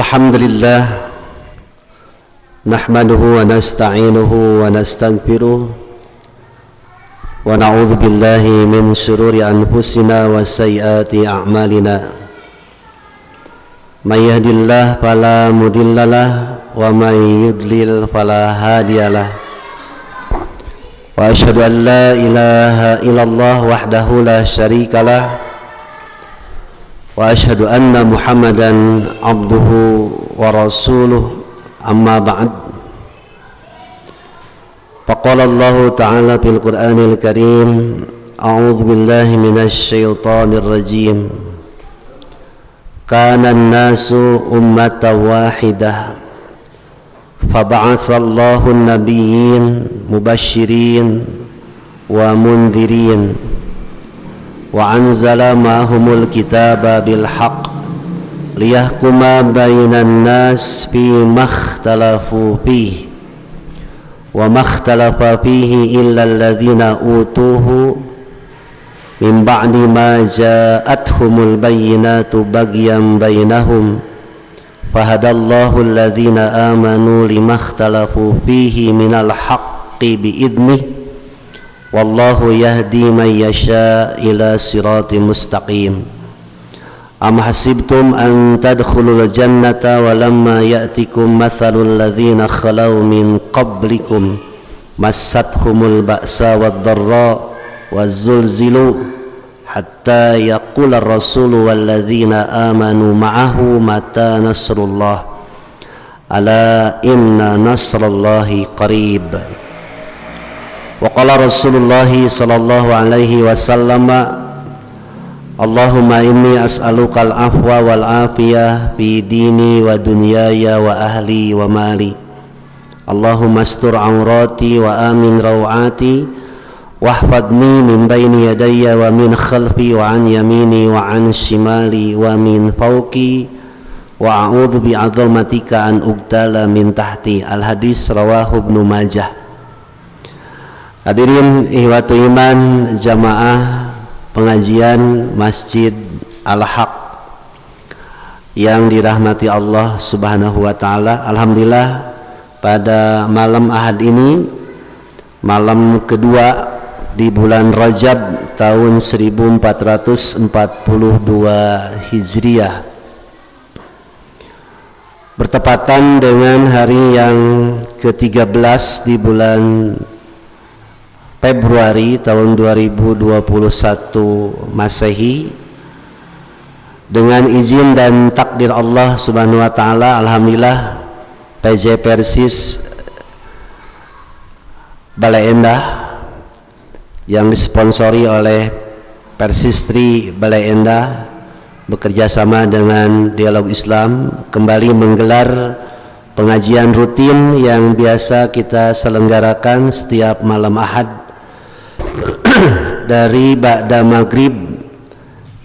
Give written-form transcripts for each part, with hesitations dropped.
Alhamdulillah nahmaduhu wa nasta'inuhu wa nastaghfiruh wa na'udzu billahi min shururi anfusina wa sayyiati a'malina. May yahdihillahu fala mudhillalah wa may yudlil fala hadiyalah. Wa asyhadu an la ilaha illallah wahdahu la syarikalah wa asyhadu anna Muhammadan abduhu wa rasuluh, amma ba'd. Faqala Allah ta'ala fil Qur'anil Karim, a'udzu billahi minasy syaithanir rajim. Kana an-nasu ummatan wahidah faba'atsa Allahu an-nabiyyin mubasysyirin wa mundhirin wa anzala ma'ahumul kitaba bil haqq liyahkuma bainan nas fi makhtalafu fihi wa makhtalafa fihi illa alladhina utuhu min ba'di ma ja'athumul bayyinatu baghyan bainahum fahadallahu alladhina amanu limakhtalafu fihi minal haqqi bi'idnihi wallahu yahdi man yasha ila siratim mustaqim. Am hasibtum an tadkhulul jannata wa lamma ya'tikum mathalul ladzina khalaw min qablikum massathumul ba'sa wad-dharra waz-zulzilu hatta yaqula ar-rasulu wal ladzina amanu ma'ahu mata nasrullah ala inna nasrallahi qarib. Wa qala Rasulullah sallallahu alaihi wasallam, Allahumma inni as'aluka al-afwa wal afiyah fi dini wa dunyaya wa ahli wa mali. Allahumma astur aurati wa amin rawati wahfadni min bayni yadayya wa min khalfi wa an yamini wa an shimali wa min fawqi wa a'udzu bi'azamatika an ugtala min tahti. Al-hadis rawahu Ibnu Majah. Hadirin ihwatu iman jamaah pengajian Masjid Al-Haq yang dirahmati Allah Subhanahu wa taala. Alhamdulillah pada malam Ahad ini, malam kedua di bulan Rajab tahun 1442 Hijriah, bertepatan dengan hari yang ke-13 di bulan Februari tahun 2021 Masehi. Dengan izin dan takdir Allah Subhanahu wa taala, alhamdulillah PJ Persis Balai Endah yang disponsori oleh Persistri Balai Endah bekerja sama dengan Dialog Islam kembali menggelar pengajian rutin yang biasa kita selenggarakan setiap malam Ahad dari ba'da maghrib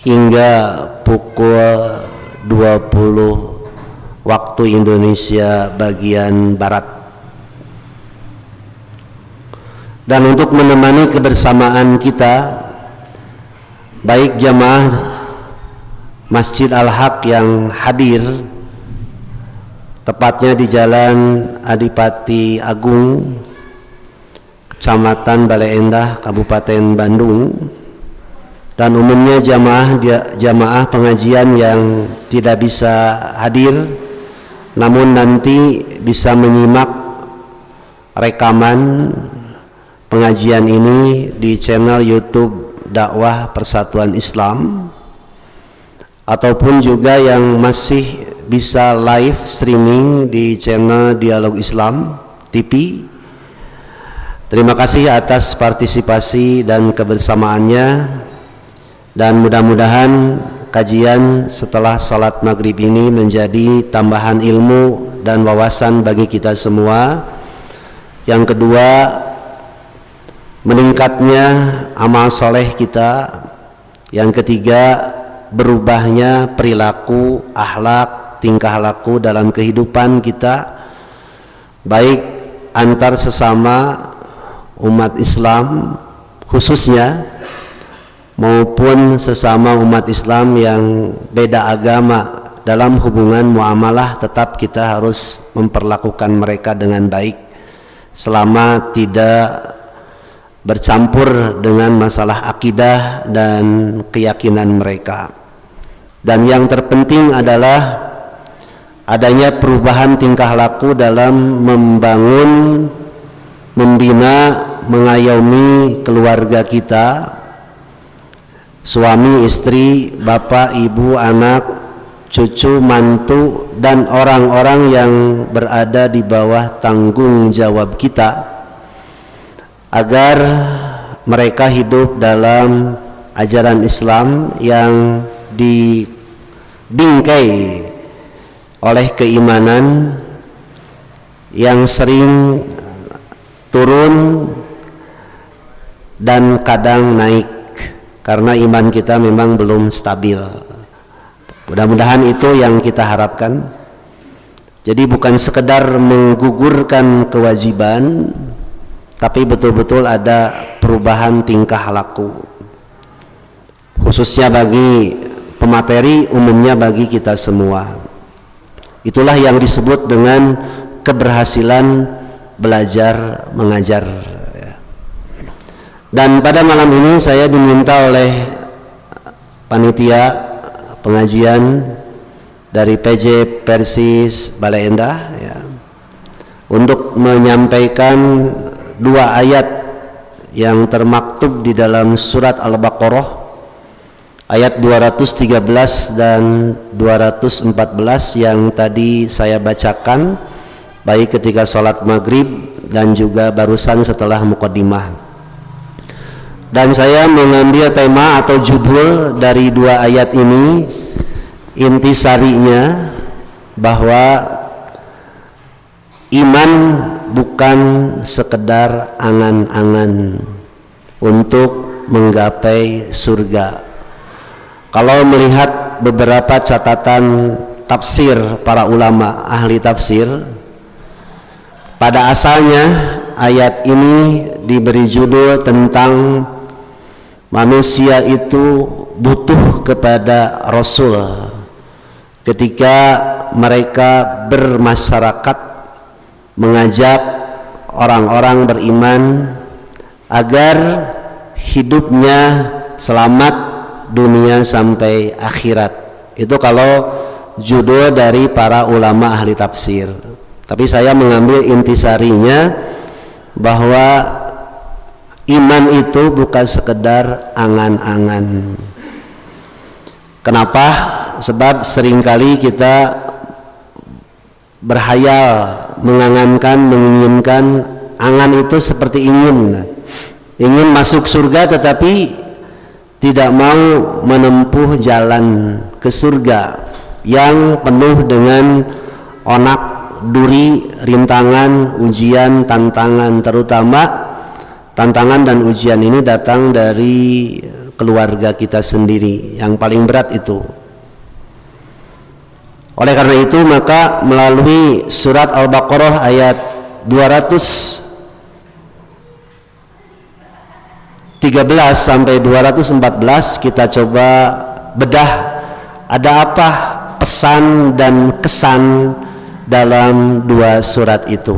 hingga pukul 20 waktu Indonesia bagian Barat. Dan untuk menemani kebersamaan kita, baik jamaah Masjid Al-Haq yang hadir tepatnya di Jalan Adipati Agung, Kecamatan Balai Endah, Kabupaten Bandung, dan umumnya jamaah pengajian yang tidak bisa hadir namun nanti bisa menyimak rekaman pengajian ini di channel YouTube Dakwah Persatuan Islam, ataupun juga yang masih bisa live streaming di channel Dialog Islam TV. Terima kasih atas partisipasi dan kebersamaannya, dan mudah-mudahan kajian setelah salat maghrib ini menjadi tambahan ilmu dan wawasan bagi kita semua. Yang kedua, meningkatnya amal soleh kita. Yang ketiga, berubahnya perilaku, akhlak, tingkah laku dalam kehidupan kita, baik antar sesama umat Islam khususnya maupun sesama umat Islam yang beda agama dalam hubungan muamalah tetap kita harus memperlakukan mereka dengan baik selama tidak bercampur dengan masalah akidah dan keyakinan mereka. Dan yang terpenting adalah adanya perubahan tingkah laku dalam membangun, membina, mengayomi keluarga kita, suami, istri, bapak, ibu, anak, cucu, mantu, dan orang-orang yang berada di bawah tanggung jawab kita, agar mereka hidup dalam ajaran Islam yang dibingkai oleh keimanan yang sering turun dan kadang naik karena iman kita memang belum stabil. Mudah-mudahan itu yang kita harapkan. Jadi bukan sekedar menggugurkan kewajiban, tapi betul-betul ada perubahan tingkah laku, khususnya bagi pemateri, umumnya bagi kita semua. Itulah yang disebut dengan keberhasilan belajar mengajar. Dan pada malam ini saya diminta oleh panitia pengajian dari PJ Persis Balai Endah ya, untuk menyampaikan dua ayat yang termaktub di dalam surat Al-Baqarah ayat 213 dan 214 yang tadi saya bacakan baik ketika sholat maghrib dan juga barusan setelah muqaddimah. Dan saya mengambil tema atau judul dari dua ayat ini, intisarinya bahwa iman bukan sekedar angan-angan untuk menggapai surga. Kalau melihat beberapa catatan tafsir para ulama ahli tafsir, pada asalnya ayat ini diberi judul tentang manusia itu butuh kepada Rasul ketika mereka bermasyarakat, mengajak orang-orang beriman agar hidupnya selamat dunia sampai akhirat. Itu kalau judul dari para ulama ahli tafsir. Tapi saya mengambil intisarinya bahwa iman itu bukan sekedar angan-angan. Kenapa? Sebab seringkali kita berhayal, mengangankan, menginginkan. Angan itu seperti ingin masuk surga tetapi tidak mau menempuh jalan ke surga yang penuh dengan onak, duri, rintangan, ujian, tantangan. Terutama tantangan dan ujian ini datang dari keluarga kita sendiri, yang paling berat itu. Oleh karena itu maka melalui surat Al-Baqarah ayat 213 sampai 214 kita coba bedah ada apa pesan dan kesan dalam dua surat itu,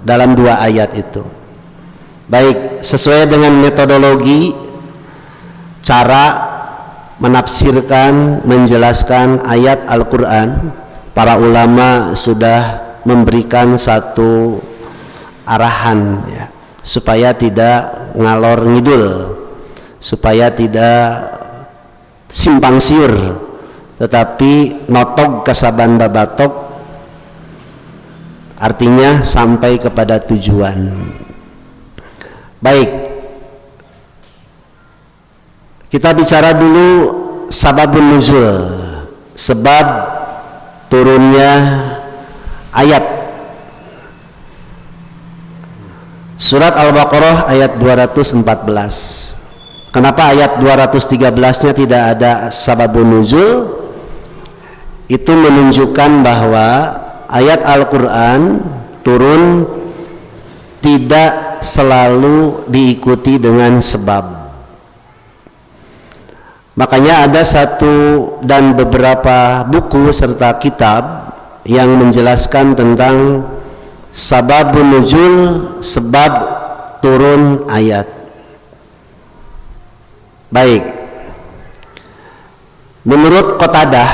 dalam dua ayat itu. Baik, sesuai dengan metodologi cara menafsirkan, menjelaskan ayat Al-Quran, para ulama sudah memberikan satu arahan ya, supaya tidak ngalor ngidul, supaya tidak simpang siur, tetapi notog kasaban babatok, artinya sampai kepada tujuan. Baik, kita bicara dulu sababun nuzul, sebab turunnya ayat. Surat Al-Baqarah ayat 214. Kenapa ayat 213-nya tidak ada sababun nuzul? Itu menunjukkan bahwa ayat Al-Quran turun tidak selalu diikuti dengan sebab. Makanya ada satu dan beberapa buku serta kitab yang menjelaskan tentang sababun nuzul, sebab turun ayat. Baik, menurut Qatadah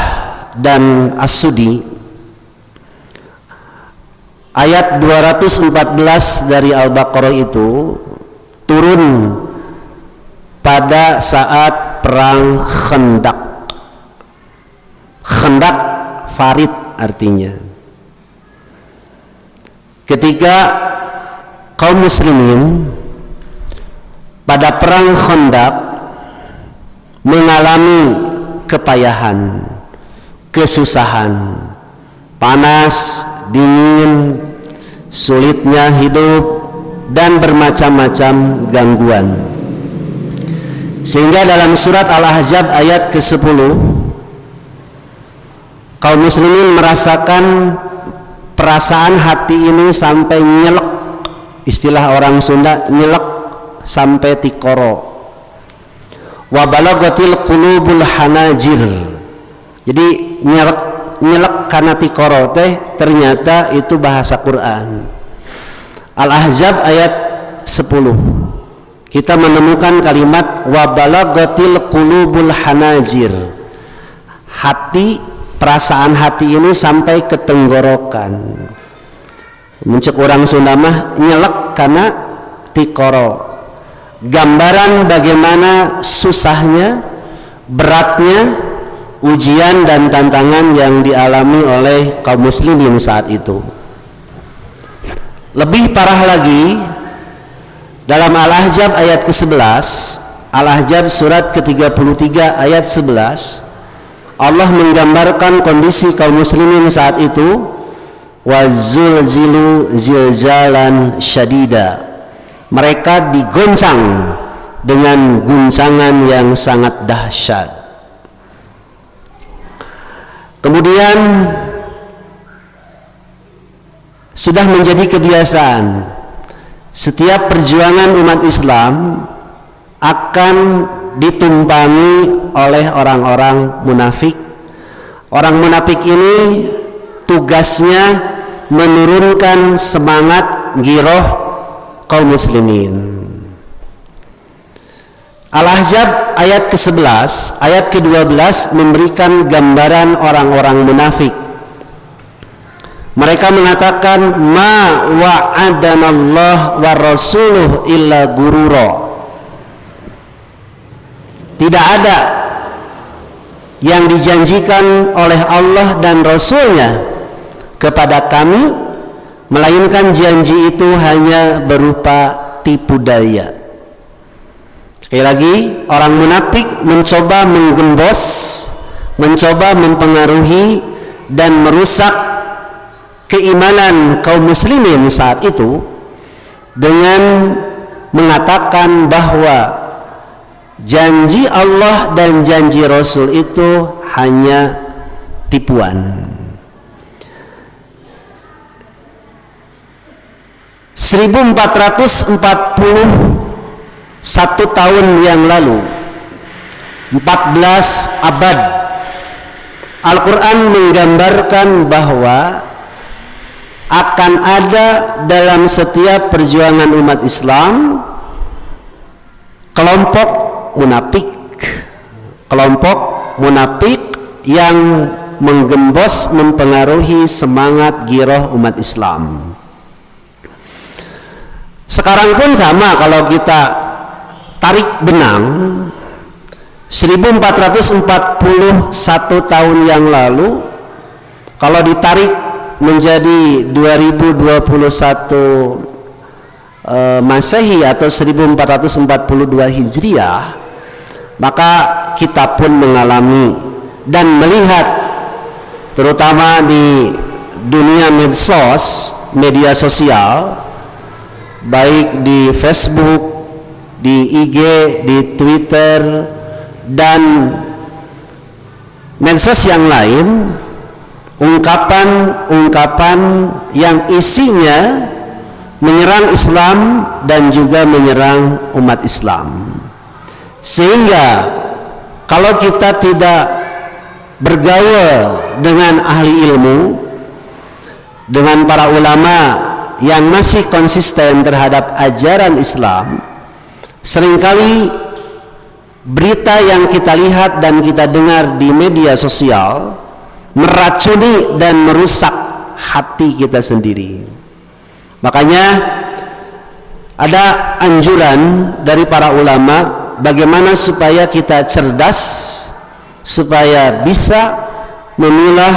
dan As-Sudi, ayat 214 dari Al-Baqarah itu turun pada saat perang Khandaq. Khandaq Farid artinya. Ketika kaum muslimin pada perang Khandaq mengalami kepayahan, kesusahan, panas, dingin, sulitnya hidup, dan bermacam-macam gangguan. Sehingga dalam surat Al-Ahzab ayat ke-10, kaum muslimin merasakan perasaan hati ini sampai nyelek, istilah orang Sunda, nyelek sampai tikoro. Wa balagatil qulubul hanajir. Jadi nyelek karena tikoro teh ternyata itu bahasa Quran. Al-Ahzab ayat 10. Kita menemukan kalimat wa balagatil qulubul hanajir. Hati, perasaan hati ini sampai ke tenggorokan. Muncul orang Sunda mah nyelek karena tikoro. Gambaran bagaimana susahnya, beratnya ujian dan tantangan yang dialami oleh kaum muslimin saat itu. Lebih parah lagi, dalam Al-Ahzab ayat ke-11, Al-Ahzab surat ke-33 ayat 11, Allah menggambarkan kondisi kaum muslimin saat itu, wazulzilu zilzalan syadida. Mereka digoncang dengan guncangan yang sangat dahsyat. Kemudian sudah menjadi kebiasaan, setiap perjuangan umat Islam akan ditumpangi oleh orang-orang munafik. Orang munafik ini tugasnya menurunkan semangat giroh kaum muslimin. Al-Ahzab ayat ke-11, ayat ke-12 memberikan gambaran orang-orang munafik. Mereka mengatakan ma wa'adanallah wa rasuluh illa gurura. Tidak ada yang dijanjikan oleh Allah dan Rasulnya kepada kami, melainkan janji itu hanya berupa tipu daya. Sekali lagi, orang munafik mencoba menggembos, mencoba mempengaruhi dan merusak keimanan kaum muslimin saat itu dengan mengatakan bahwa janji Allah dan janji Rasul itu hanya tipuan. 1441 tahun yang lalu, 14 abad, Al-Quran menggambarkan bahwa akan ada dalam setiap perjuangan umat Islam kelompok munafik yang menggembos, mempengaruhi semangat giroh umat Islam. Sekarang pun sama, kalau kita tarik benang 1441 tahun yang lalu, kalau ditarik menjadi 2021 Masehi atau 1442 Hijriah, maka kita pun mengalami dan melihat, terutama di dunia medsos, media sosial, baik di Facebook, di IG, di Twitter, dan medsos yang lain, ungkapan-ungkapan yang isinya menyerang Islam dan juga menyerang umat Islam, sehingga kalau kita tidak bergaul dengan ahli ilmu, dengan para ulama yang masih konsisten terhadap ajaran Islam, seringkali berita yang kita lihat dan kita dengar di media sosial meracuni dan merusak hati kita sendiri. Makanya ada anjuran dari para ulama bagaimana supaya kita cerdas, supaya bisa memilah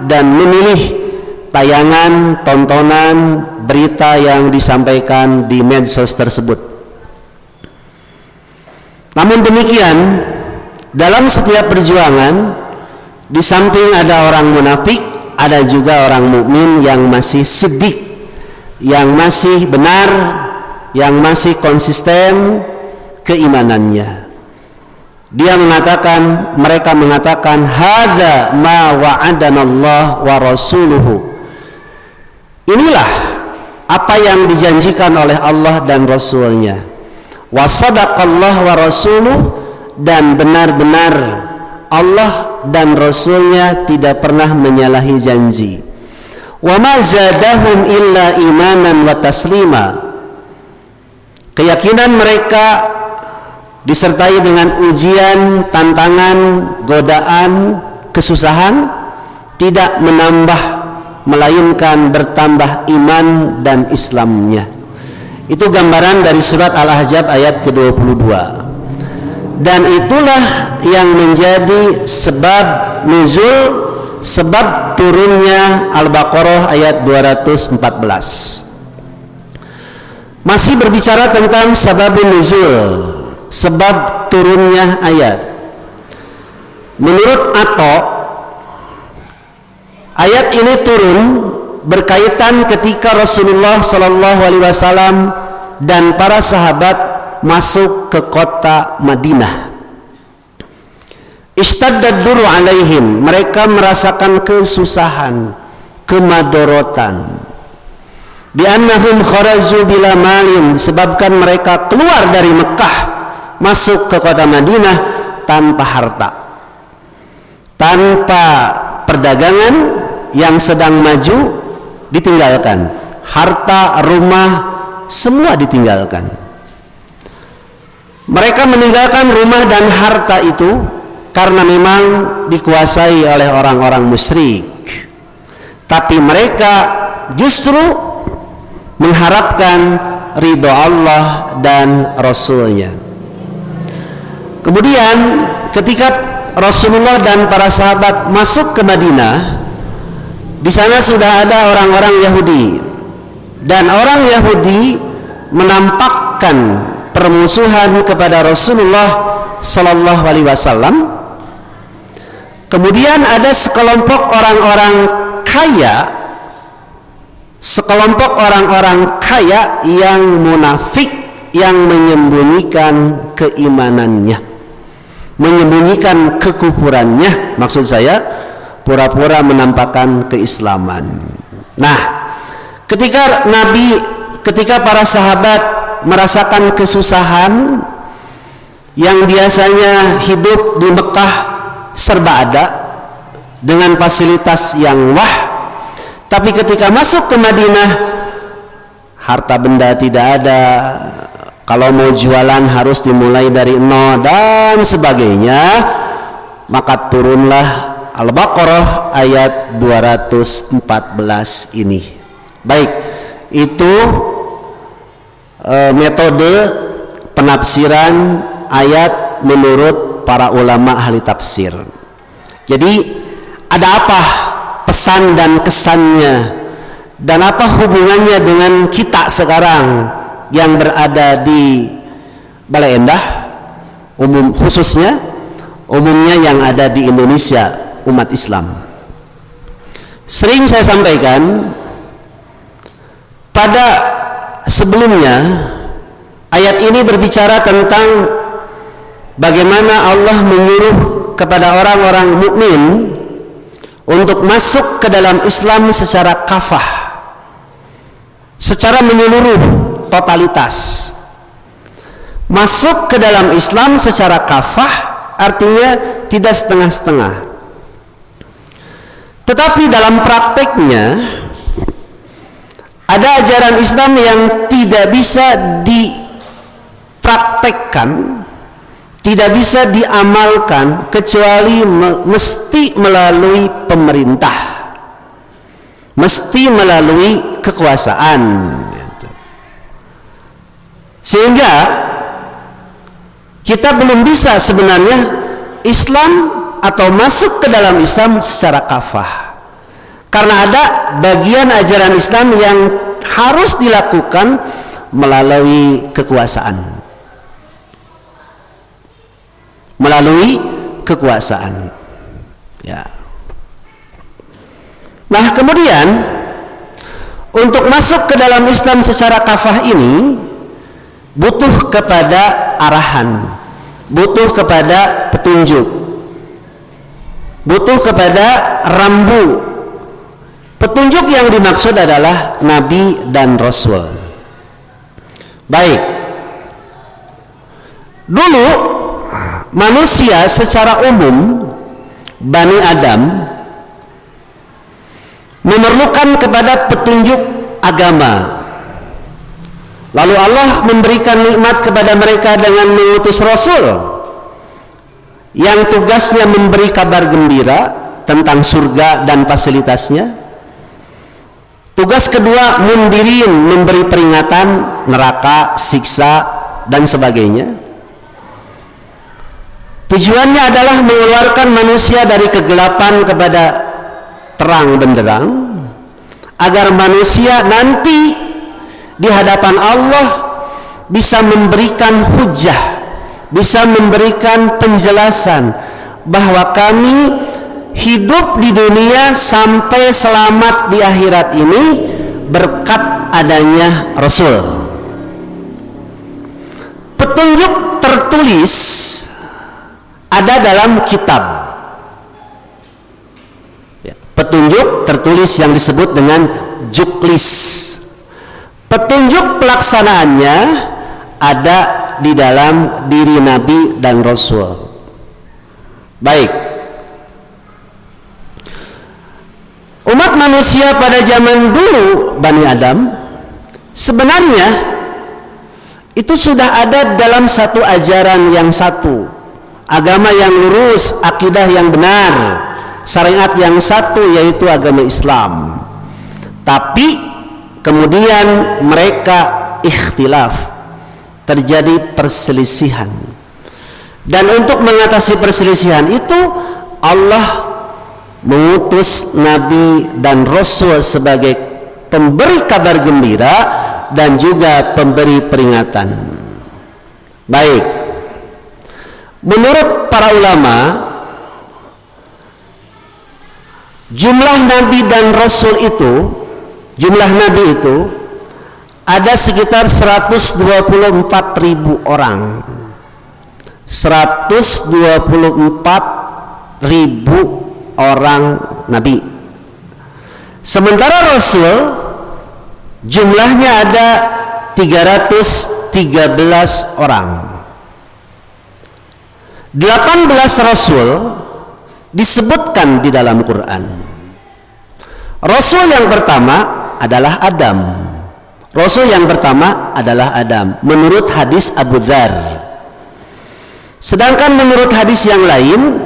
dan memilih tayangan, tontonan, berita yang disampaikan di medsos tersebut. Namun demikian, dalam setiap perjuangan, di samping ada orang munafik, ada juga orang mukmin yang masih siddiq, yang masih benar, yang masih konsisten keimanannya. Mereka mengatakan hadza ma wa'adanallah wa rasuluhu. Inilah apa yang dijanjikan oleh Allah dan Rasulnya. Wa sadaqallah wa rasuluh, dan benar-benar Allah dan Rasulnya tidak pernah menyalahi janji. Wa ma zadahum illa imanan wa taslima. Keyakinan mereka disertai dengan ujian, tantangan, godaan, kesusahan, tidak menambah melainkan bertambah iman dan Islamnya. Itu gambaran dari surat Al-Ahzab ayat ke-22. Dan itulah yang menjadi sebab nuzul, sebab turunnya Al-Baqarah ayat 214. Masih berbicara tentang sababun nuzul, sebab turunnya ayat. Menurut Atha, ayat ini turun berkaitan ketika Rasulullah SAW dan para sahabat masuk ke kota Madinah. Ishtadda duru alaihim, mereka merasakan kesusahan, kemadorotan. Bi'annahum kharaju bila malin, sebabkan mereka keluar dari Mekah masuk ke kota Madinah tanpa harta, tanpa perdagangan yang sedang maju ditinggalkan, harta, rumah, semua ditinggalkan. Mereka meninggalkan rumah dan harta itu karena memang dikuasai oleh orang-orang musyrik, tapi mereka justru mengharapkan ridho Allah dan Rasulnya. Kemudian ketika Rasulullah dan para sahabat masuk ke Madinah, di sana sudah ada orang-orang Yahudi, dan orang Yahudi menampakkan permusuhan kepada Rasulullah Sallallahu Alaihi Wasallam. Kemudian ada sekelompok orang-orang kaya yang munafik, yang menyembunyikan keimanannya, menyembunyikan kekufurannya, maksud saya pura-pura menampakkan keislaman. Nah, ketika para sahabat merasakan kesusahan, yang biasanya hidup di Mekah serba ada dengan fasilitas yang wah, tapi ketika masuk ke Madinah harta benda tidak ada, kalau mau jualan harus dimulai dari nol dan sebagainya, maka turunlah Al-Baqarah ayat 214 ini. Baik, itu metode penafsiran ayat menurut para ulama ahli tafsir. Jadi ada apa pesan dan kesannya, dan apa hubungannya dengan kita sekarang yang berada di Bale Endah, umumnya yang ada di Indonesia, umat Islam. Sering saya sampaikan pada sebelumnya, ayat ini berbicara tentang bagaimana Allah menyuruh kepada orang-orang mukmin untuk masuk ke dalam Islam secara kafah, secara menyeluruh, totalitas. Masuk ke dalam Islam secara kafah artinya tidak setengah-setengah. Tetapi dalam prakteknya ada ajaran Islam yang tidak bisa dipraktekkan, tidak bisa diamalkan kecuali mesti melalui pemerintah, mesti melalui kekuasaan. Sehingga kita belum bisa sebenarnya Islam atau masuk ke dalam Islam secara kafah, karena ada bagian ajaran Islam yang harus dilakukan melalui kekuasaan, ya. Nah, kemudian untuk masuk ke dalam Islam secara kafah ini butuh kepada arahan, butuh kepada petunjuk, butuh kepada rambu. Petunjuk yang dimaksud adalah Nabi dan Rasul. Baik, dulu manusia secara umum, Bani Adam, memerlukan kepada petunjuk agama. Lalu Allah memberikan nikmat kepada mereka dengan mengutus Rasul yang tugasnya memberi kabar gembira tentang surga dan fasilitasnya. Tugas kedua, mundirin, memberi peringatan neraka, siksa, dan sebagainya. Tujuannya adalah mengeluarkan manusia dari kegelapan kepada terang benderang, agar manusia nanti di hadapan Allah bisa memberikan hujah, bisa memberikan penjelasan bahwa kami hidup di dunia sampai selamat di akhirat ini berkat adanya Rasul. Petunjuk tertulis ada dalam kitab, ya, petunjuk tertulis yang disebut dengan juklis. Petunjuk pelaksanaannya ada di dalam diri Nabi dan Rasul. Baik, umat manusia pada zaman dulu, Bani Adam, sebenarnya itu sudah ada dalam satu ajaran yang satu, agama yang lurus, akidah yang benar, syariat yang satu, yaitu agama Islam. Tapi kemudian mereka ikhtilaf, terjadi perselisihan, dan untuk mengatasi perselisihan itu Allah mengutus Nabi dan Rasul sebagai pemberi kabar gembira dan juga pemberi peringatan. Baik, menurut para ulama, jumlah Nabi dan Rasul itu, jumlah Nabi itu ada sekitar 124.000 orang. 124.000 orang Nabi. Sementara Rasul jumlahnya ada 313 orang. 18 Rasul disebutkan di dalam Quran. Rasul yang pertama adalah Adam. Rasul yang pertama adalah Adam menurut hadis Abu Dzar. Sedangkan menurut hadis yang lain,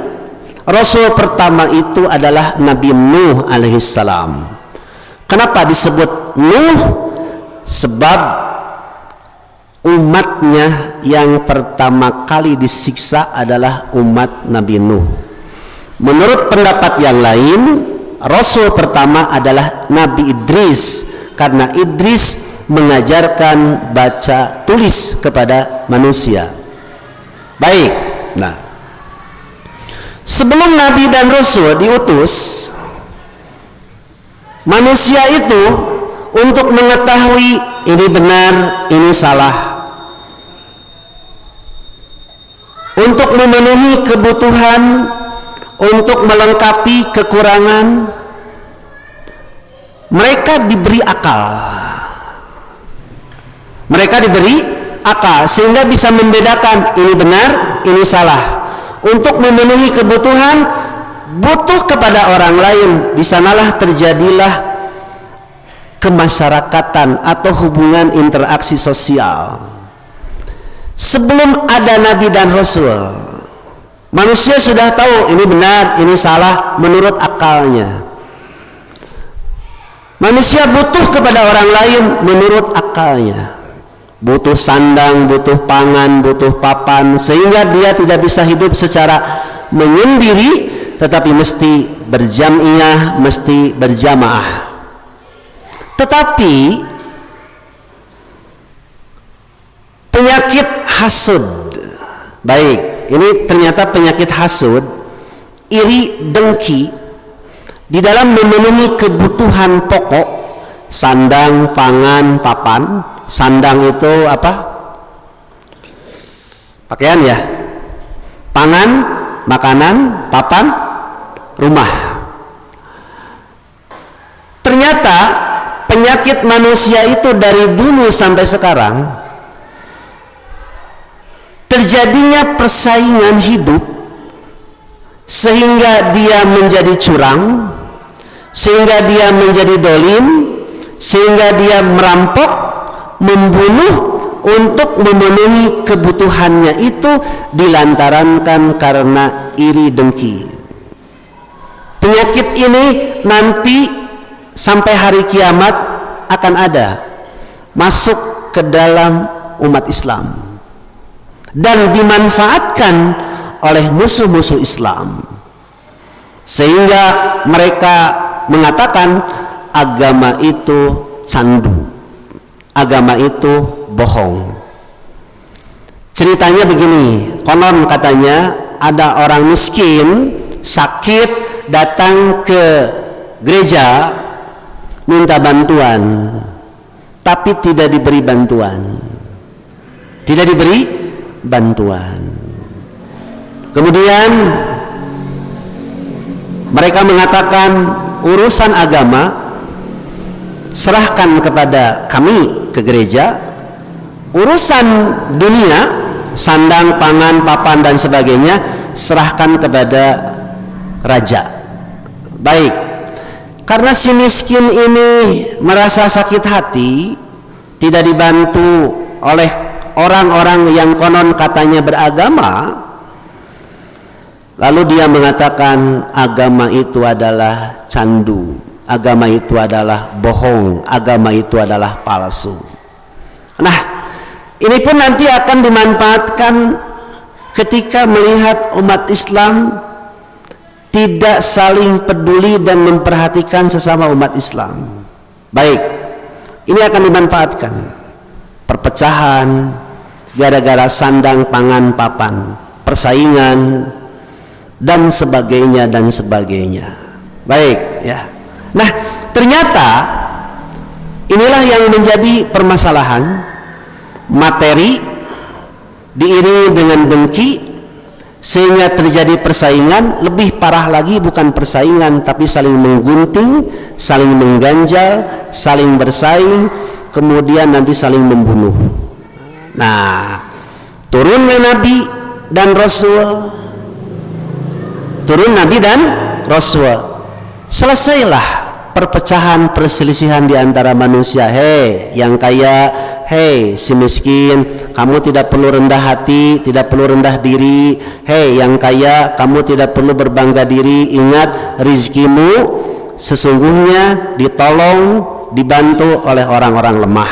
Rasul pertama itu adalah Nabi Nuh alaihissalam. Kenapa disebut Nuh? Sebab umatnya yang pertama kali disiksa adalah umat Nabi Nuh. Menurut pendapat yang lain, Rasul pertama adalah Nabi Idris, karena Idris mengajarkan baca tulis kepada manusia. Baik, nah, sebelum Nabi dan Rasul diutus, manusia itu untuk mengetahui ini benar, ini salah, untuk memenuhi kebutuhan, untuk melengkapi kekurangan, mereka diberi akal. Mereka diberi akal sehingga bisa membedakan ini benar, ini salah. untuk memenuhi kebutuhan, butuh kepada orang lain. Di sanalah terjadilah kemasyarakatan atau hubungan interaksi sosial. Sebelum ada Nabi dan Rasul, manusia sudah tahu ini benar, ini salah menurut akalnya. Manusia butuh kepada orang lain menurut akalnya. Butuh sandang, butuh pangan, butuh papan, sehingga dia tidak bisa hidup secara menyendiri, tetapi mesti berjamiah, mesti berjamaah. Tetapi penyakit hasud, baik, ini ternyata penyakit hasud, iri, dengki, di dalam memenuhi kebutuhan pokok, sandang, pangan, papan. Sandang itu apa? Pakaian ya. Pangan, makanan, papan, rumah. Ternyata penyakit manusia itu dari dulu sampai sekarang, terjadinya persaingan hidup sehingga dia menjadi curang, sehingga dia menjadi dolim, sehingga dia merampok, membunuh untuk memenuhi kebutuhannya itu dilantarankan karena iri dengki. Penyakit ini nanti sampai hari kiamat akan ada, masuk ke dalam umat Islam dan dimanfaatkan oleh musuh-musuh Islam, sehingga mereka mengatakan agama itu candu, agama itu bohong. Ceritanya begini, konon katanya ada orang miskin sakit datang ke gereja minta bantuan, tapi tidak diberi bantuan, tidak diberi bantuan. Kemudian mereka mengatakan, urusan agama serahkan kepada kami ke gereja, urusan dunia, sandang, pangan, papan dan sebagainya, serahkan kepada raja. Baik, karena si miskin ini merasa sakit hati, tidak dibantu oleh orang-orang yang konon katanya beragama, lalu dia mengatakan agama itu adalah candu, agama itu adalah bohong, agama itu adalah palsu. Nah, ini pun nanti akan dimanfaatkan ketika melihat umat Islam tidak saling peduli dan memperhatikan sesama umat Islam. Baik, ini akan dimanfaatkan. Perpecahan gara-gara sandang, pangan, papan, persaingan dan sebagainya dan sebagainya. Baik, ya. Nah, ternyata inilah yang menjadi permasalahan. Materi diiringi dengan dengki sehingga terjadi persaingan. Lebih parah lagi, bukan persaingan tapi saling menggunting, saling mengganjal, saling bersaing, kemudian nanti saling membunuh. Nah, turunnya Nabi dan Rasul, turun Nabi dan Rasul, selesailah perpecahan, perselisihan di antara manusia. Hei yang kaya, hei si miskin, kamu tidak perlu rendah hati, tidak perlu rendah diri. Hei yang kaya, kamu tidak perlu berbangga diri. Ingat, rizkimu sesungguhnya ditolong, dibantu oleh orang-orang lemah,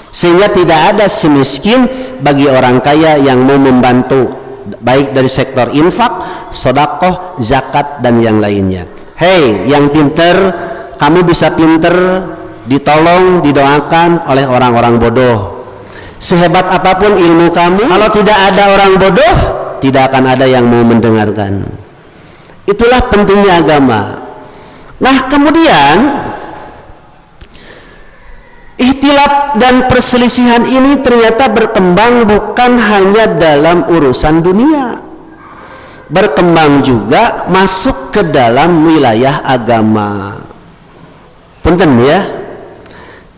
sehingga tidak ada si miskin bagi orang kaya yang mau membantu, baik dari sektor infak, sedekah, zakat dan yang lainnya. Hei yang pinter, kamu bisa pinter, ditolong, didoakan oleh orang-orang bodoh. Sehebat apapun ilmu kamu, kalau tidak ada orang bodoh, tidak akan ada yang mau mendengarkan. Itulah pentingnya agama. Nah, kemudian ikhtilaf dan perselisihan ini ternyata berkembang bukan hanya dalam urusan dunia, berkembang juga masuk ke dalam wilayah agama. Punten ya,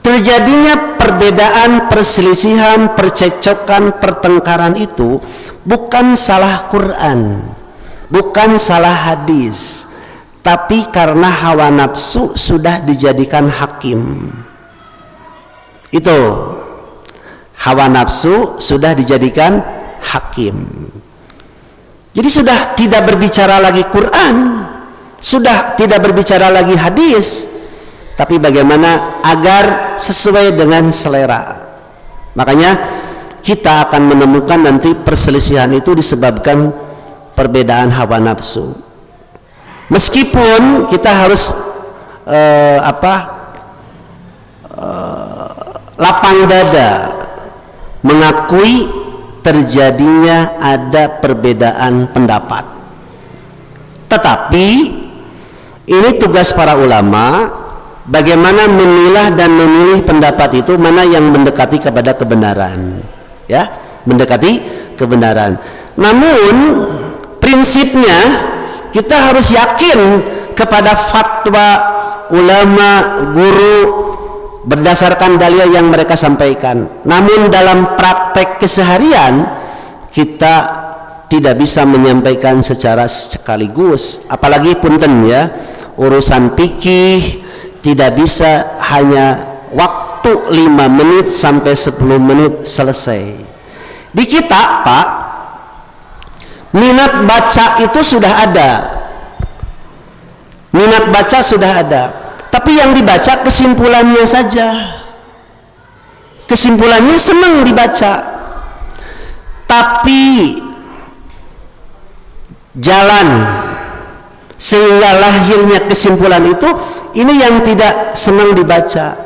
terjadinya perbedaan, perselisihan, percekcokan, pertengkaran itu bukan salah Quran, bukan salah hadis, tapi karena hawa nafsu sudah dijadikan hakim. Itu hawa nafsu sudah dijadikan hakim. Jadi sudah tidak berbicara lagi Quran, sudah tidak berbicara lagi hadis, tapi bagaimana agar sesuai dengan selera. Makanya kita akan menemukan nanti perselisihan itu disebabkan perbedaan hawa nafsu. Meskipun kita harus lapang dada mengakui terjadinya ada perbedaan pendapat, tetapi ini tugas para ulama bagaimana memilah dan memilih pendapat itu mana yang mendekati kepada kebenaran, ya, mendekati kebenaran. Namun prinsipnya kita harus yakin kepada fatwa ulama, guru berdasarkan dalil yang mereka sampaikan. Namun dalam praktek keseharian kita tidak bisa menyampaikan secara sekaligus, apalagi punten ya, urusan fikih tidak bisa hanya waktu 5 menit sampai 10 menit selesai. Di kita Pak, minat baca itu sudah ada, minat baca sudah ada, tapi yang dibaca kesimpulannya saja, kesimpulannya senang dibaca, tapi jalan sehingga lahirnya kesimpulan itu, ini yang tidak senang dibaca.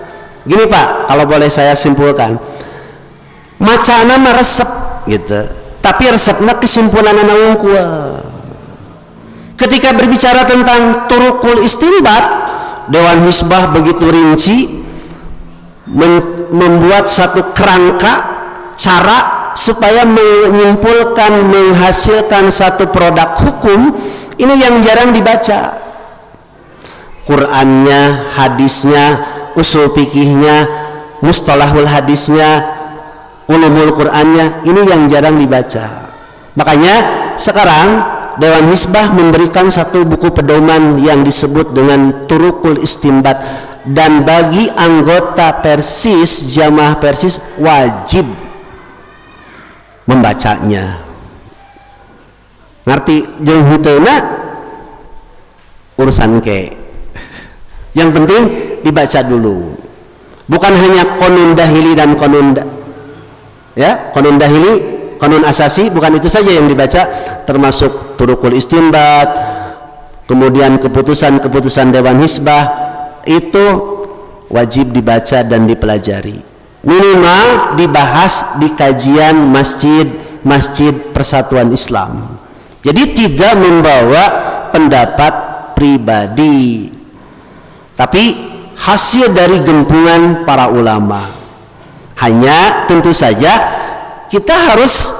Gini Pak, kalau boleh saya simpulkan, macana mah resep gitu, tapi resepnya kesimpulan anak unggul. Ketika berbicara tentang turukul istinbat, Dewan Hizbah begitu rinci membuat satu kerangka cara supaya menyimpulkan, menghasilkan satu produk hukum. Ini yang jarang dibaca. Qurannya, hadisnya, usul fikihnya, mustalahul hadisnya, ulumul Qurannya, ini yang jarang dibaca. Makanya sekarang Dewan Hizbah memberikan satu buku pedoman yang disebut dengan Turukul Istinbat, dan bagi anggota Persis, jamaah Persis wajib membacanya. Ngerti jeung henteu urusan ke. Yang penting dibaca dulu. Bukan hanya konun dahili dan konun konun dahili, konun asasi, bukan itu saja yang dibaca, termasuk Turukul Istinbat, kemudian keputusan-keputusan Dewan Hizbah, itu wajib dibaca dan dipelajari. Minimal dibahas di kajian masjid Persatuan Islam. Jadi tidak membawa pendapat pribadi, tapi hasil dari gempingan para ulama. Hanya tentu saja kita harus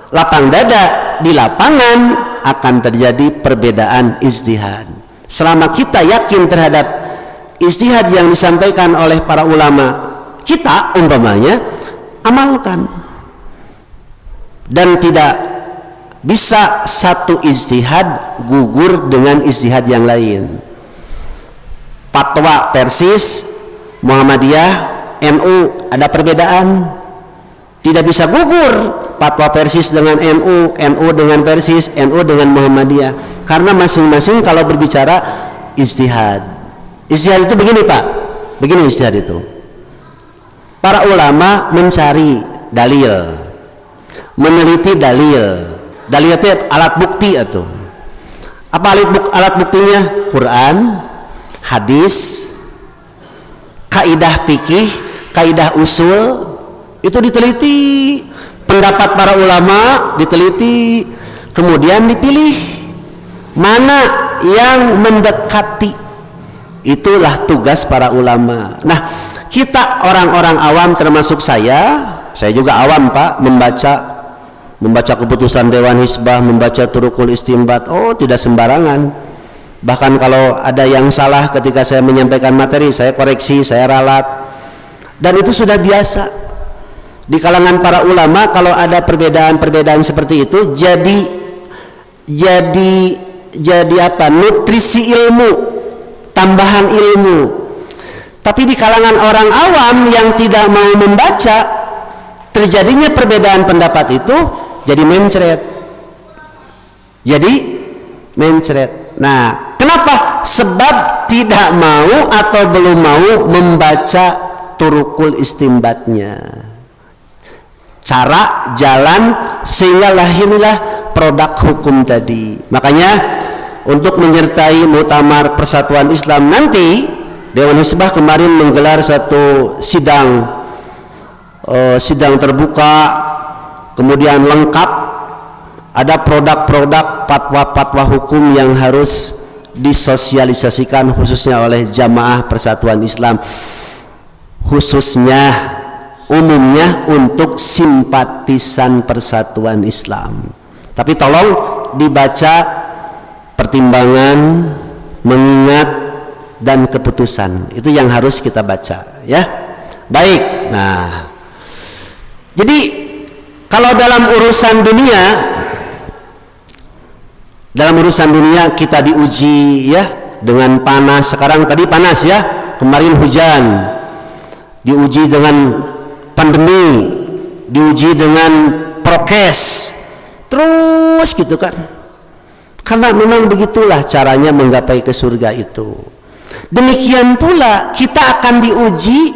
lapang dada, di lapangan akan terjadi perbedaan ijtihad. Selama kita yakin terhadap ijtihad yang disampaikan oleh para ulama, kita umpamanya amalkan, dan tidak bisa satu ijtihad gugur dengan ijtihad yang lain. Fatwa Persis, Muhammadiyah, NU ada perbedaan, tidak bisa gugur fatwa Persis dengan NU, NU dengan Persis, NU dengan Muhammadiyah, karena masing-masing kalau berbicara ijtihad. Ijtihad itu begini Pak, begini ijtihad itu. Para ulama mencari dalil, meneliti dalil. Dalil itu alat bukti atau apa alat buktinya? Quran, hadis, kaidah fikih, kaidah usul, itu diteliti, pendapat para ulama diteliti, kemudian dipilih mana yang mendekati. Itulah tugas para ulama. Nah, kita orang-orang awam termasuk saya juga awam Pak, membaca keputusan Dewan Hizbah, membaca Turukul Istinbat, tidak sembarangan. Bahkan kalau ada yang salah ketika saya menyampaikan materi, saya koreksi, saya ralat, dan itu sudah biasa di kalangan para ulama. Kalau ada perbedaan-perbedaan seperti itu, jadi jadi apa? Nutrisi ilmu, tambahan ilmu. Tapi di kalangan orang awam yang tidak mau membaca, terjadinya perbedaan pendapat itu jadi mencret. Nah, kenapa? Sebab tidak mau atau belum mau membaca turukul istinbatnya, cara jalan, sehingga lahirlah produk hukum tadi. Makanya untuk menyertai Muktamar Persatuan Islam nanti, Dewan Hizbah kemarin menggelar satu sidang terbuka, kemudian lengkap, ada produk-produk fatwa-fatwa hukum yang harus disosialisasikan khususnya oleh jamaah Persatuan Islam, khususnya umumnya untuk simpatisan Persatuan Islam. Tapi tolong dibaca pertimbangan, mengingat, dan keputusan. Itu yang harus kita baca, ya. Baik. Nah, jadi kalau dalam urusan dunia kita diuji, ya, dengan panas. Sekarang tadi panas, ya, kemarin hujan, diuji dengan pandemi, diuji dengan prokes, terus gitu kan. Karena memang begitulah caranya menggapai ke surga itu. Demikian pula kita akan diuji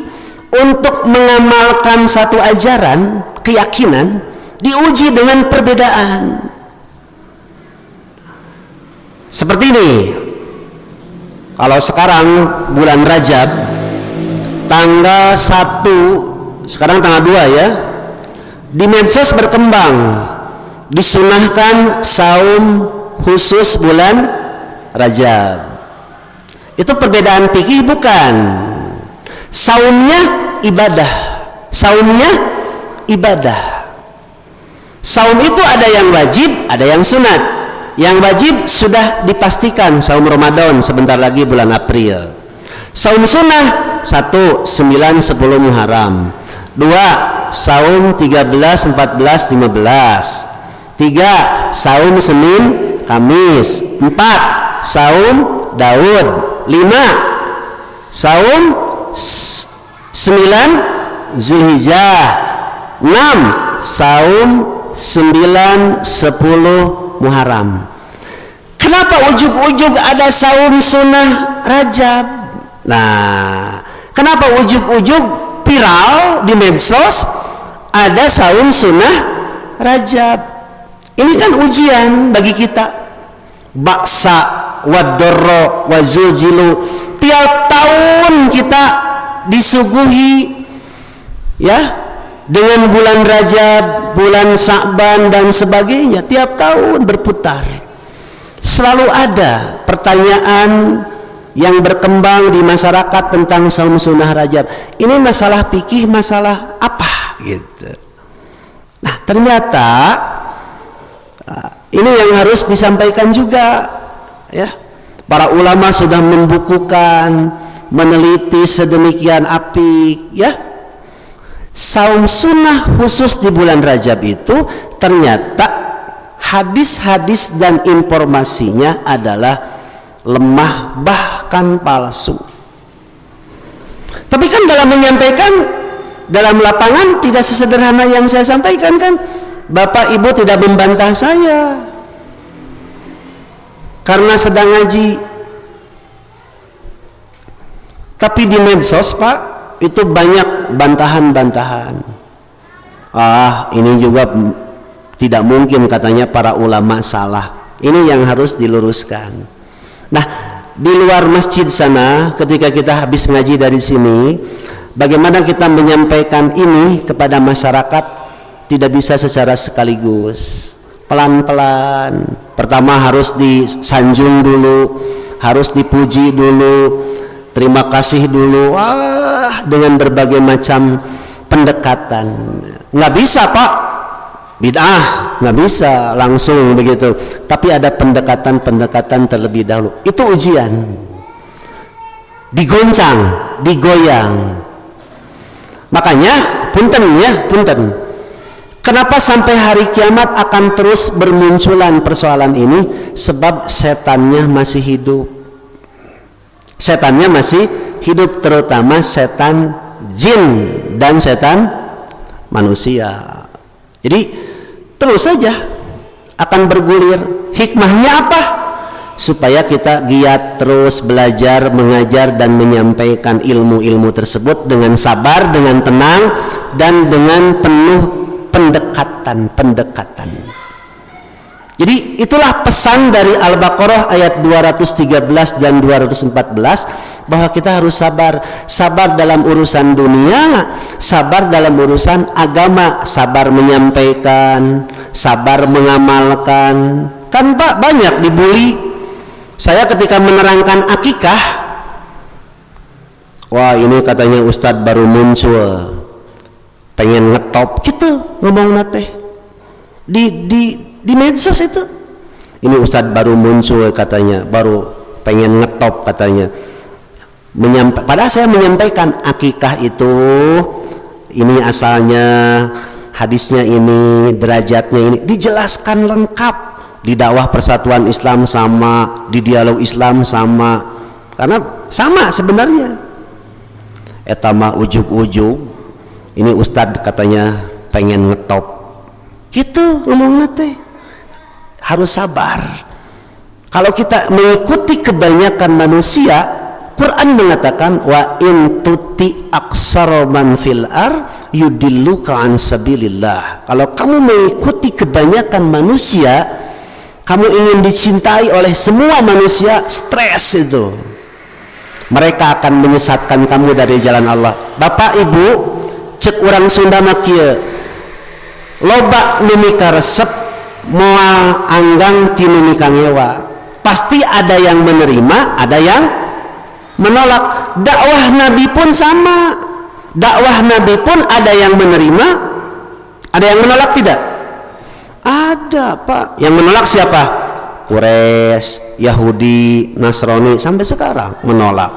untuk mengamalkan satu ajaran, keyakinan, diuji dengan perbedaan. Seperti ini, kalau sekarang bulan Rajab, tanggal 1, sekarang tanggal 2, ya, di medsos berkembang, disunahkan saum khusus bulan Rajab. Itu perbedaan fikih bukan? Saumnya ibadah. Saum itu ada yang wajib, ada yang sunat. Yang wajib sudah dipastikan, saum Ramadan sebentar lagi bulan April. Saum sunnah 1, 9, 10 Muharram. 2, saum 13, 14, 15. 3, saum Senin, Kamis. 4, saum Daud. 5, saum 9 Zulhijjah. 6, saum 9, 10 Muharram. Kenapa ujug-ujug ada saum sunnah Rajab? Nah, kenapa ujug-ujug viral di medsos ada saum sunnah Rajab? Ini kan ujian bagi kita. Baksa wadorro wazujilu, tiap tahun kita disuguhi, ya, dengan bulan Rajab, bulan Sa'ban dan sebagainya. Tiap tahun berputar, selalu ada pertanyaan yang berkembang di masyarakat tentang saum sunnah Rajab. Ini masalah fikih, masalah apa gitu. Nah, ternyata ini yang harus disampaikan juga, ya. Para ulama sudah membukukan, meneliti sedemikian apik, ya. Saum sunnah khusus di bulan Rajab itu ternyata hadis-hadis dan informasinya adalah lemah, bahkan palsu. Tapi kan dalam menyampaikan, dalam lapangan tidak sesederhana yang saya sampaikan kan. Bapak Ibu tidak membantah saya karena sedang ngaji. Tapi di medsos, Pak, itu banyak bantahan-bantahan. Ini juga tidak mungkin, katanya para ulama salah. Ini yang harus diluruskan. Nah, di luar masjid sana, ketika kita habis ngaji dari sini, bagaimana kita menyampaikan ini kepada masyarakat? Tidak bisa secara sekaligus, pelan-pelan. Pertama harus disanjung dulu, harus dipuji dulu, terima kasih dulu, dengan berbagai macam pendekatan. Nggak bisa, Pak, bid'ah, nggak bisa langsung begitu. Tapi ada pendekatan-pendekatan terlebih dahulu. Itu ujian, digoncang, digoyang. Makanya punten, Kenapa sampai hari kiamat akan terus bermunculan persoalan ini? Sebab setannya masih hidup. Setannya masih hidup, terutama setan jin dan setan manusia. Jadi terus saja akan bergulir. Hikmahnya apa? Supaya kita giat terus belajar, mengajar dan menyampaikan ilmu-ilmu tersebut dengan sabar, dengan tenang dan dengan penuh pendekatan. Jadi itulah pesan dari Al-Baqarah ayat 213 dan 214, bahwa kita harus sabar dalam urusan dunia, sabar dalam urusan agama, sabar menyampaikan, sabar mengamalkan. Kan Pak banyak dibully. Saya ketika menerangkan akikah, wah ini katanya Ustadz baru muncul, pengen ngetop gitu ngomong nate di medsos itu. Ini Ustadz baru muncul katanya, baru pengen ngetop katanya. Padahal saya menyampaikan akikah itu ini asalnya, hadisnya ini, derajatnya ini dijelaskan lengkap di dakwah Persatuan Islam sama, di dialog Islam sama, karena sama sebenarnya. Etama ujug-ujug ini Ustadz katanya pengen ngetop gitu ngomongnya teh. Harus sabar. Kalau kita mengikuti kebanyakan manusia, Quran mengatakan wa in tuti aksara man fil ar yudilluka an sabilillah. Kalau kamu mengikuti kebanyakan manusia, kamu ingin dicintai oleh semua manusia, stres itu. Mereka akan menyesatkan kamu dari jalan Allah. Bapak Ibu, cek orang Sunda mah kieu. Loba nu mika resep moal anggang ti nu mika ngewa. Pasti ada yang menerima, ada yang menolak. Dakwah Nabi pun sama. Dakwah Nabi pun ada yang menerima, ada yang menolak tidak? Ada Pak. Yang menolak siapa? Quraisy, Yahudi, Nasrani, sampai sekarang menolak.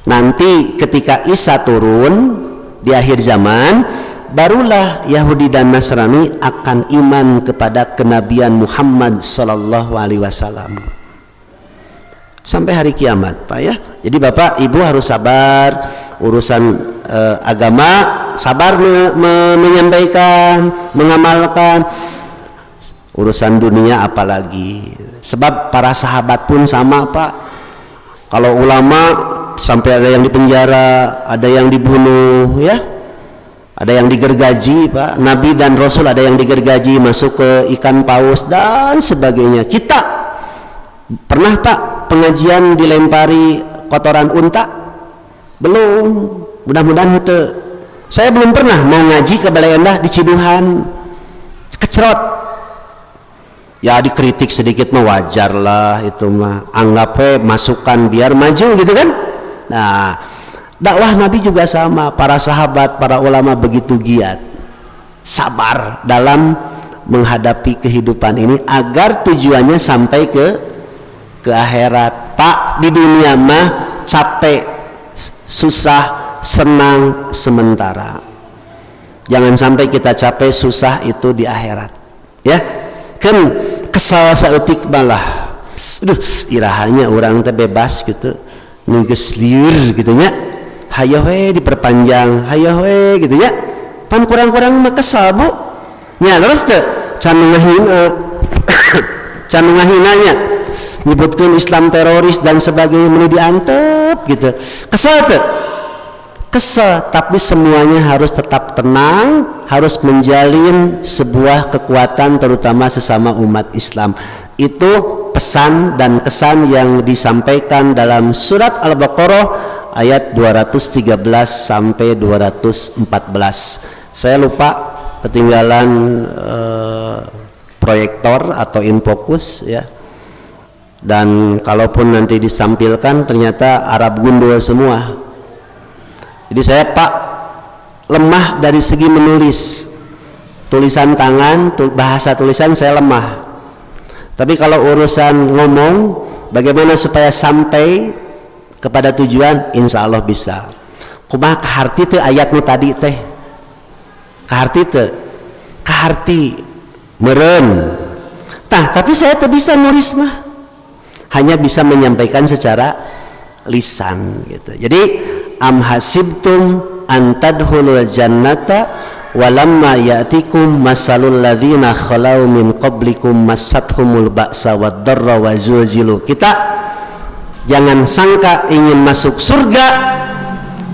Nanti ketika Isa turun di akhir zaman, barulah Yahudi dan Nasrani akan iman kepada kenabian Muhammad sallallahu alaihi wasallam. Sampai hari kiamat Pak ya. Jadi Bapak Ibu harus sabar urusan agama, sabar menyampaikan, mengamalkan. Urusan dunia apalagi. Sebab para sahabat pun sama Pak. Kalau ulama sampai ada yang dipenjara, ada yang dibunuh ya. Ada yang digergaji Pak. Nabi dan Rasul ada yang digergaji, masuk ke ikan paus dan sebagainya. Kita pernah Pak pengajian dilempari kotoran unta? Belum. Mudah-mudahan itu. Saya belum pernah mau ngaji ke Balai Endah di Ciduhan, kecerot. Ya dikritik sedikit mah wajar lah, itu mah anggapnya masukan biar maju gitu kan. Nah dakwah Nabi juga sama. Para sahabat, para ulama begitu giat, sabar dalam menghadapi kehidupan ini agar tujuannya sampai ke akhirat. Pak, di dunia mah capek, susah, senang sementara. Jangan sampai kita capek susah itu di akhirat ya. Kan kesal saeutik malah, aduh irahanya orang teh bebas gitu, nunggus liur gitu nya, hayo we diperpanjang, hayo we gitu ya. Pan kurang-kurang mah kesal Bu nya, terus teh can ngahina can ngahinanya nyebutkeun Islam teroris dan sebagainya, meni diantep gitu. Kesal teh? Kesal, tapi semuanya harus tetap tenang, harus menjalin sebuah kekuatan terutama sesama umat Islam. Itu pesan dan kesan yang disampaikan dalam surat Al-Baqarah ayat 213 sampai 214. Saya lupa ketinggalan proyektor atau infocus ya. Dan kalaupun nanti disampilkan ternyata Arab gundul semua. Jadi saya Pak lemah dari segi menulis, tulisan tangan, bahasa tulisan saya lemah. Tapi kalau urusan ngomong, bagaimana supaya sampai kepada tujuan, insya Allah bisa. Kumaha kaharti teh ayatnya tadi teh, kaharti teh, kaharti meren. Nah, tapi saya tak bisa nulis mah, hanya bisa menyampaikan secara lisan gitu. Jadi am hasibtum an tadkhulul jannata walamma ya'tikum masalul ladzina khalau min qablikum massathumul ba'sa wad darra wa zulzilu. Kita jangan sangka ingin masuk surga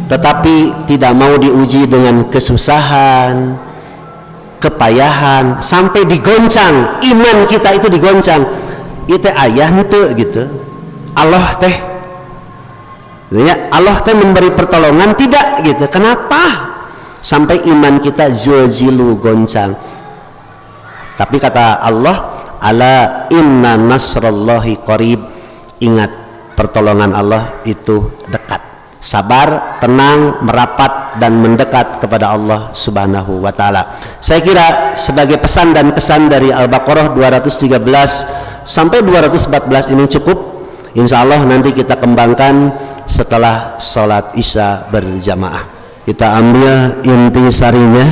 tetapi tidak mau diuji dengan kesusahan, kepayahan, sampai digoncang iman kita itu digoncang. Itu ayah henteu gitu. Allah teh ya, Allah teh memberi pertolongan tidak gitu. Kenapa? Sampai iman kita zulzilu goncang. Tapi kata Allah, ala inna nasrallahi qarib. Ingat, pertolongan Allah itu dekat. Sabar, tenang, merapat dan mendekat kepada Allah Subhanahu wa taala. Saya kira sebagai pesan dan kesan dari Al-Baqarah 213 sampai 214 ini cukup. Insya Allah nanti kita kembangkan setelah sholat isya berjamaah. Kita ambil intisarinya.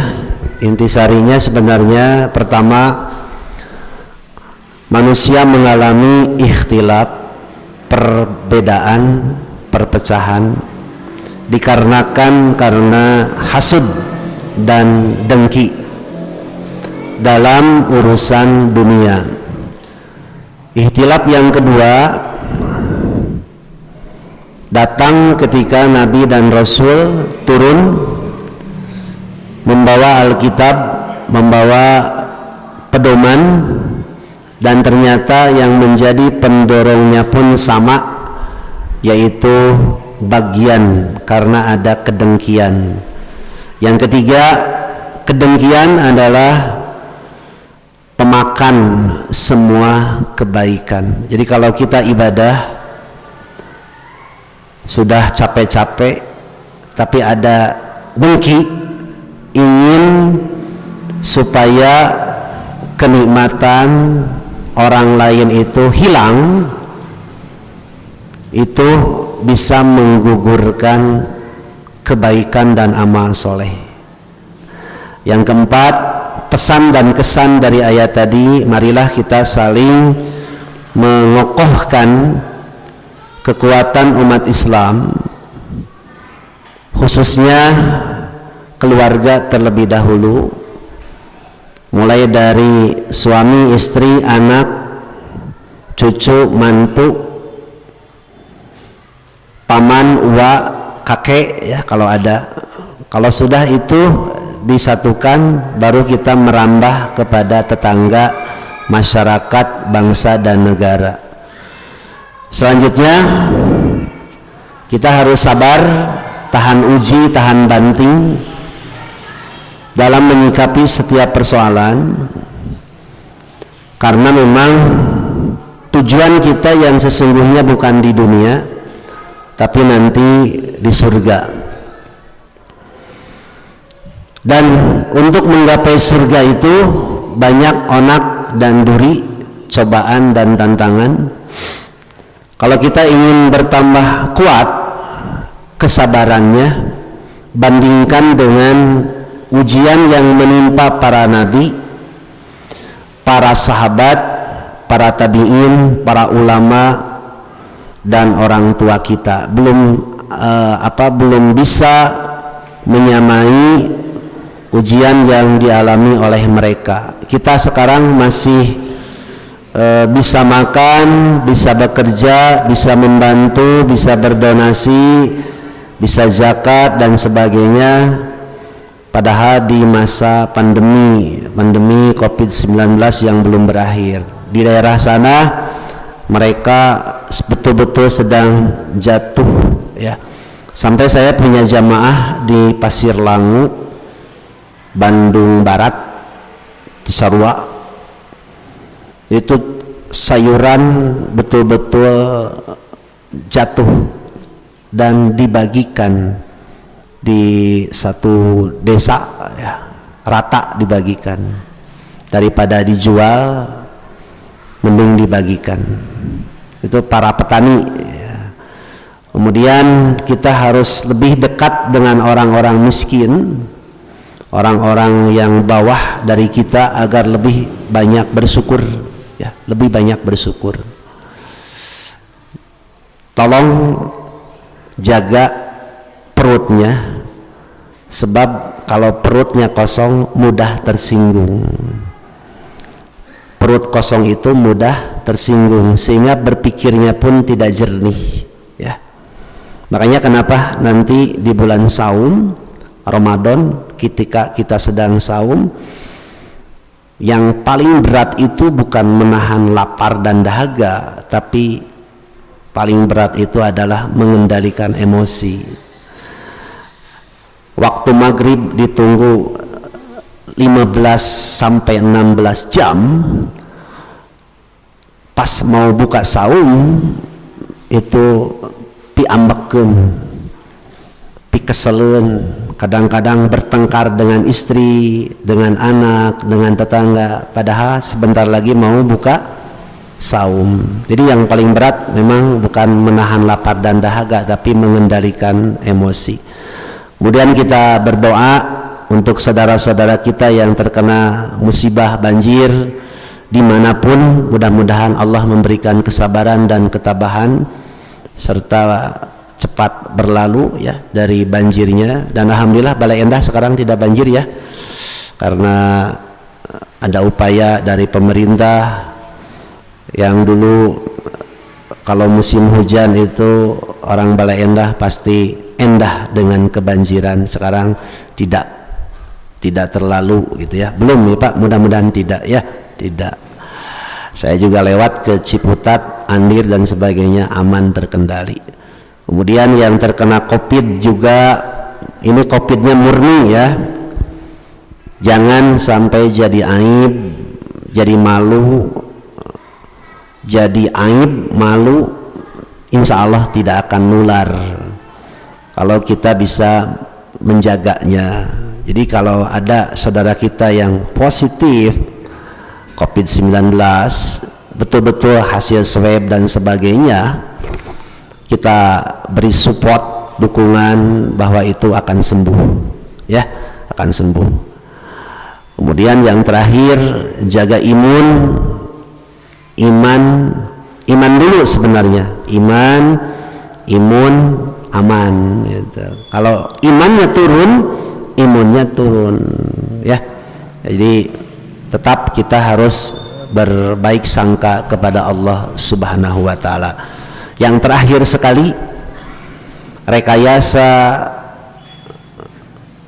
Intisarinya sebenarnya pertama, manusia mengalami ikhtilaf, perbedaan, perpecahan dikarenakan karena hasud dan dengki dalam urusan dunia. Ikhtilaf yang kedua datang ketika Nabi dan Rasul turun membawa Alkitab, membawa pedoman, dan ternyata yang menjadi pendorongnya pun sama, yaitu bagian karena ada kedengkian. Yang ketiga, kedengkian adalah pemakan semua kebaikan. Jadi kalau kita ibadah sudah capek-capek tapi ada dengki, ingin supaya kenikmatan orang lain itu hilang, itu bisa menggugurkan kebaikan dan amal soleh. Yang keempat, pesan dan kesan dari ayat tadi, marilah kita saling mengokohkan kekuatan umat Islam, khususnya keluarga terlebih dahulu, mulai dari suami, istri, anak, cucu, mantu, paman, uwa, kakek ya kalau ada. Kalau sudah itu disatukan, baru kita merambah kepada tetangga, masyarakat, bangsa dan negara. Selanjutnya kita harus sabar, tahan uji, tahan banting dalam menyikapi setiap persoalan, karena memang tujuan kita yang sesungguhnya bukan di dunia tapi nanti di surga. Dan untuk menggapai surga itu banyak onak dan duri, cobaan dan tantangan. Kalau kita ingin bertambah kuat kesabarannya, bandingkan dengan ujian yang menimpa para nabi, para sahabat, para tabi'in, para ulama dan orang tua kita. Belum bisa menyamai ujian yang dialami oleh mereka. Kita sekarang masih bisa makan, bisa bekerja, bisa membantu, bisa berdonasi, bisa zakat dan sebagainya, padahal di masa pandemi COVID-19 yang belum berakhir. Di daerah sana mereka betul-betul sedang jatuh ya. Sampai saya punya jamaah di Pasir Langu, Bandung Barat, Cisarua, itu sayuran betul-betul jatuh dan dibagikan di satu desa ya, rata dibagikan. Daripada dijual, mending dibagikan. Itu para petani ya. Kemudian kita harus lebih dekat dengan orang-orang miskin, orang-orang yang bawah dari kita agar lebih banyak bersyukur, ya, lebih banyak bersyukur. Tolong jaga perutnya, sebab kalau perutnya kosong mudah tersinggung. Perut kosong itu mudah tersinggung, sehingga berpikirnya pun tidak jernih, ya. Makanya kenapa nanti di bulan saum Ramadan, ketika kita sedang saum, yang paling berat itu bukan menahan lapar dan dahaga, tapi paling berat itu adalah mengendalikan emosi. Waktu maghrib ditunggu 15 sampai 16 jam, pas mau buka saum itu piambekeun, pikeseleun, kadang-kadang bertengkar dengan istri, dengan anak, dengan tetangga, padahal sebentar lagi mau buka saum. Jadi yang paling berat memang bukan menahan lapar dan dahaga, tapi mengendalikan emosi. Kemudian kita berdoa untuk saudara-saudara kita yang terkena musibah banjir dimanapun, mudah-mudahan Allah memberikan kesabaran dan ketabahan serta cepat berlalu, ya, dari banjirnya. Dan alhamdulillah Balai Endah sekarang tidak banjir, ya, karena ada upaya dari pemerintah. Yang dulu kalau musim hujan itu orang Balai Endah pasti endah dengan kebanjiran, sekarang tidak terlalu gitu, ya. Belum ya Pak, mudah-mudahan tidak, ya, tidak. Saya juga lewat ke Ciputat, Andir dan sebagainya, aman, terkendali. Kemudian yang terkena COVID juga, ini COVID-nya murni, ya, jangan sampai jadi aib, jadi malu, jadi aib, malu, insya Allah tidak akan nular kalau kita bisa menjaganya. Jadi kalau ada saudara kita yang positif COVID-19, betul-betul hasil swab dan sebagainya, kita beri support, dukungan bahwa itu akan sembuh, ya, akan sembuh. Kemudian yang terakhir, jaga imun, iman dulu sebenarnya, imun aman gitu. Kalau imannya turun, imunnya turun, ya. Jadi tetap kita harus berbaik sangka kepada Allah Subhanahu wa ta'ala. Yang terakhir sekali, rekayasa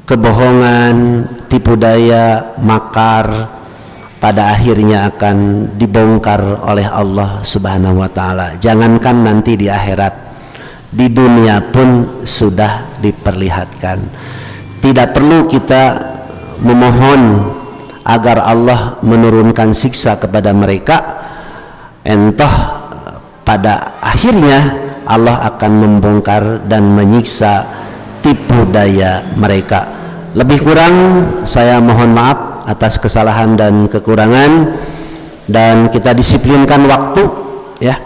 kebohongan, tipu daya, makar pada akhirnya akan dibongkar oleh Allah Subhanahu wa ta'ala. Jangankan nanti di akhirat, di dunia pun sudah diperlihatkan. Tidak perlu kita memohon agar Allah menurunkan siksa kepada mereka, entah pada akhirnya Allah akan membongkar dan menyiksa tipu daya mereka. Lebih kurang saya mohon maaf atas kesalahan dan kekurangan, dan kita disiplinkan waktu, ya.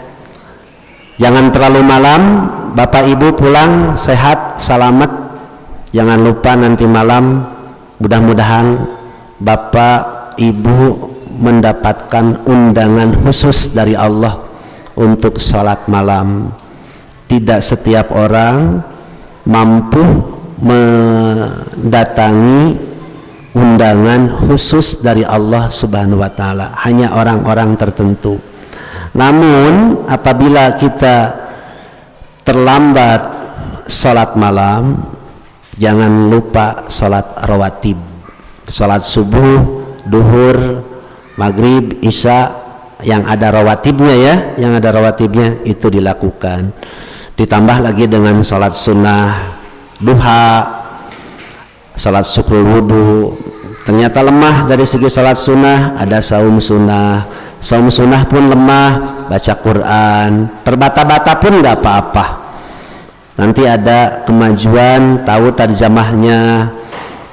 Jangan terlalu malam. Bapak Ibu pulang sehat selamat, jangan lupa nanti malam mudah-mudahan Bapak Ibu mendapatkan undangan khusus dari Allah untuk sholat malam. Tidak setiap orang mampu mendatangi undangan khusus dari Allah Subhanahu wa ta'ala, hanya orang-orang tertentu. Namun apabila kita terlambat sholat malam, jangan lupa sholat rawatib, sholat subuh, duhur, maghrib, isya, yang ada rawatibnya, ya, yang ada rawatibnya itu dilakukan. Ditambah lagi dengan sholat sunnah duha, sholat syukur wudhu. Ternyata lemah dari segi sholat sunnah, ada saum sunnah. Saum sunnah pun lemah, baca Quran, terbata-bata pun nggak apa-apa. Nanti ada kemajuan, tahu tarjamahnya,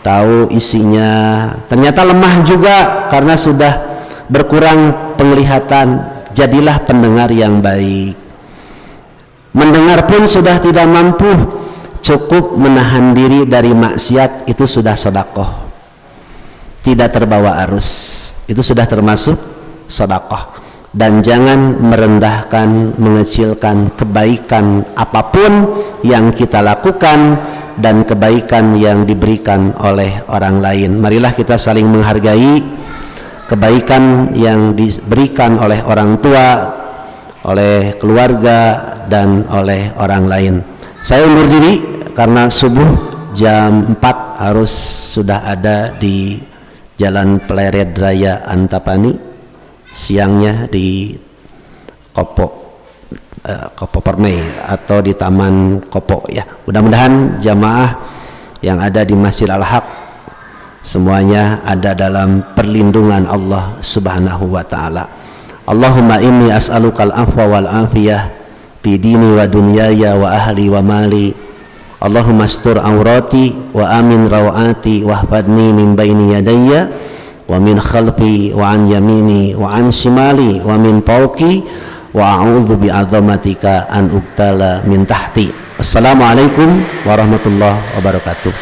tahu isinya. Ternyata lemah juga karena sudah berkurang penglihatan. Jadilah pendengar yang baik. Mendengar pun sudah tidak mampu, cukup menahan diri dari maksiat, itu sudah sedekah. tidak terbawa arus, itu sudah termasuk sedekah. Dan jangan merendahkan, mengecilkan kebaikan apapun yang kita lakukan dan kebaikan yang diberikan oleh orang lain. Marilah kita saling menghargai kebaikan yang diberikan oleh orang tua, oleh keluarga, dan oleh orang lain. Saya undur diri karena subuh jam 4 harus sudah ada di Jalan Pleret Raya Antapani, siangnya di Kopo Permai atau di Taman Kopo ya. Mudah-mudahan jamaah yang ada di Masjid Al-Haq semuanya ada dalam perlindungan Allah Subhanahu wa taala. Allahumma inni as'alukal afwa wal afiyah fi dini wa dunyaya wa ahli wa mali. Allahumma astur aurati wa amin rawati wahfadni min baini yadayya wa min khalfi wa an yamini wa an shimali wa min fawqi wa a'udzu bi'azamatika an uktala min tahti. Assalamualaikum warahmatullahi wabarakatuh.